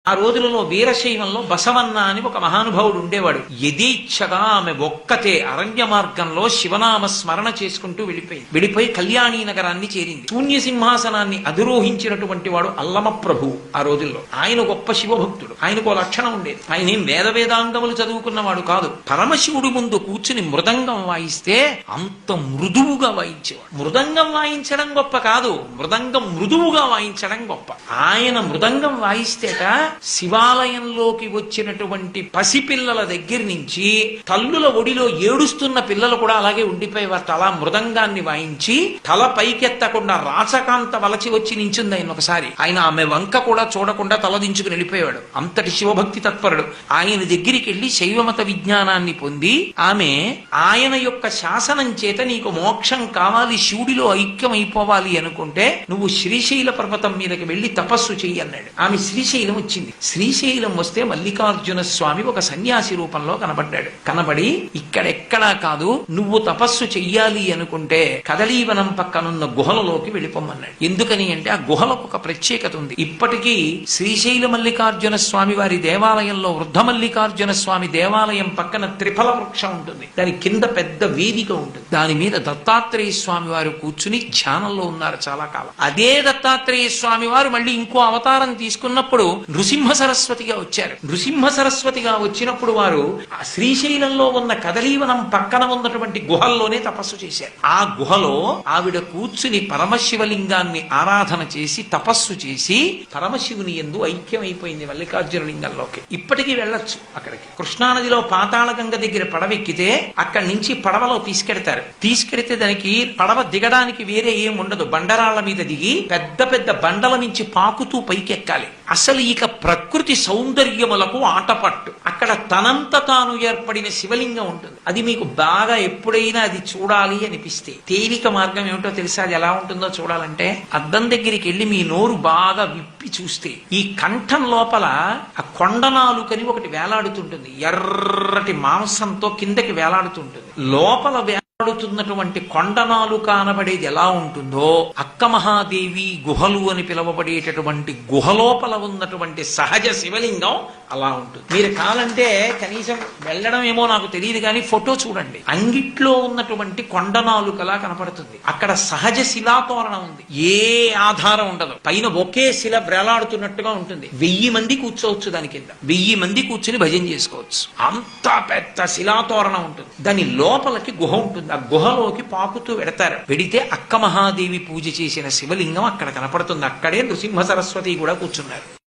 ఆ రోజులలో వీరశైవంలో బసవన్న అని ఒక మహానుభావుడు ఉండేవాడు. యథేచ్ఛగా ఆమె ఒక్కతే అరణ్య మార్గంలో శివనామ స్మరణ చేసుకుంటూ వెళ్ళిపోయి కళ్యాణీ నగరాన్ని చేరింది. శూన్య సింహాసనాన్ని అధిరోహించినటువంటి వాడు అల్లమ ప్రభు. ఆ రోజుల్లో ఆయన గొప్ప శివభక్తుడు. ఆయనకు లక్షణం ఉండేది. ఆయన ఏం వేదాంగములు చదువుకున్నవాడు కాదు. పరమశివుడి ముందు కూర్చుని మృదంగం వాయిస్తే అంత మృదువుగా వాయించేవాడు. మృదంగం వాయించడం గొప్ప కాదు, మృదంగం మృదువుగా వాయించడం గొప్ప. ఆయన మృదంగం వాయిస్తేట శివాలయంలోకి వచ్చినటువంటి పసిపిల్లల దగ్గర నుంచి తల్లుల ఒడిలో ఏడుస్తున్న పిల్లలు కూడా అలాగే ఉండిపోయేవారు. అలా మృదంగాన్ని వాయించి తల పైకెత్తకుండా రాచకాంత వలచి వచ్చి నించుంది ఆయన ఒకసారి. ఆయన ఆమె వంక కూడా చూడకుండా తలదించుకుని వెళ్ళిపోయాడు. అంతటి శివభక్తి తత్పరుడు. ఆయన దగ్గరికి వెళ్లి శైవమత విజ్ఞానాన్ని పొంది ఆమె ఆయన యొక్క శాసనం చేత నీకు మోక్షం కావాలి, శివుడిలో ఐక్యం అయిపోవాలి అనుకుంటే నువ్వు శ్రీశైల పర్వతం మీదకి వెళ్లి తపస్సు చెయ్యి అన్నాడు. ఆమె శ్రీశైలం వచ్చింది. శ్రీశైలం వస్తే మల్లికార్జున స్వామి ఒక సన్యాసి రూపంలో కనబడ్డాడు. కనబడి ఇక్కడెక్కడా కాదు, నువ్వు తపస్సు చెయ్యాలి అనుకుంటే కదలీవనం పక్కనున్న గుహలలోకి వెళ్ళిపోమన్నాడు. ఎందుకని అంటే ఆ గుహలకు ఒక ప్రత్యేకత ఉంది. ఇప్పటికీ శ్రీశైల మల్లికార్జున స్వామి వారి దేవాలయంలో వృద్ధ మల్లికార్జున స్వామి దేవాలయం పక్కన త్రిఫల వృక్షం ఉంటుంది. దాని కింద పెద్ద వేదిక ఉంటుంది. దాని మీద దత్తాత్రేయ స్వామి వారు కూర్చుని ధ్యానంలో ఉన్నారు చాలా కాలం. అదే దత్తాత్రేయ స్వామి వారు మళ్ళీ ఇంకో అవతారం తీసుకున్నప్పుడు నృసింహ సరస్వతిగా వచ్చారు. నృసింహ సరస్వతిగా వచ్చినప్పుడు వారు శ్రీశైలంలో ఉన్న కదలీవనం పక్కన ఉన్నటువంటి గుహల్లోనే తపస్సు చేశారు. ఆ గుహలో ఆవిడ కూర్చుని పరమశివలింగాన్ని ఆరాధన చేసి తపస్సు చేసి పరమశివుని యందు ఐక్యమైపోయింది మల్లికార్జున లింగంలోకి. ఇప్పటికీ వెళ్ళొచ్చు అక్కడికి. కృష్ణానదిలో పాతాళగంగ దగ్గర పడవెక్కితే అక్కడి నుంచి పడవలో తీసుకెడితే దానికి పడవ దిగడానికి వేరే ఏం ఉండదు. బండరాళ్ల మీద దిగి పెద్ద పెద్ద బండల నుంచి పాకుతూ పైకెక్కాలి. అసలు ఇక ప్రకృతి సౌందర్యములకు ఆటపట్టు. అక్కడ తనంత తాను ఏర్పడిన శివలింగం ఉంటుంది. అది మీకు బాగా ఎప్పుడైనా అది చూడాలి అనిపిస్తే తేలిక మార్గం ఏమిటో తెలుసా? అది ఎలా ఉంటుందో చూడాలంటే అద్దం దగ్గరికి వెళ్ళి మీ నోరు బాగా విప్పి చూస్తే ఈ కంఠం లోపల ఆ కొండనాలుకని ఒకటి వేలాడుతుంటుంది. ఎర్రటి మాంసంతో కిందకి వేలాడుతుంటుంది. లోపల డుతున్నటువంటి కొండనాలు కానబడేది ఎలా ఉంటుందో అక్క మహాదేవి గుహలు అని పిలువబడేటటువంటి గుహలోపల ఉన్నటువంటి సహజ శివలింగం అలా ఉంటుంది. మీరు కావాలంటే కనీసం వెళ్ళడం ఏమో నాకు తెలియదు కానీ ఫోటో చూడండి. అంగిట్లో ఉన్నటువంటి కొండనాలుకలా కనపడుతుంది. అక్కడ సహజ శిలాతోరణం ఉంది. ఏ ఆధారం ఉండదు. పైన ఒకే శిల బ్రేలాడుతున్నట్టుగా ఉంటుంది. 1000 మంది కూర్చోవచ్చు దాని కింద. 1000 మంది కూర్చుని భజన చేసుకోవచ్చు. అంత పెద్ద శిలాతోరణం ఉంటుంది. దాని లోపలికి గుహ ఉంటుంది. ఆ గుహలోకి పాకుతూ వెడితే అక్క మహాదేవి పూజ చేసిన శివలింగం అక్కడ కనపడుతుంది. అక్కడే నృసింహ సరస్వతి కూడా కూర్చున్నారు.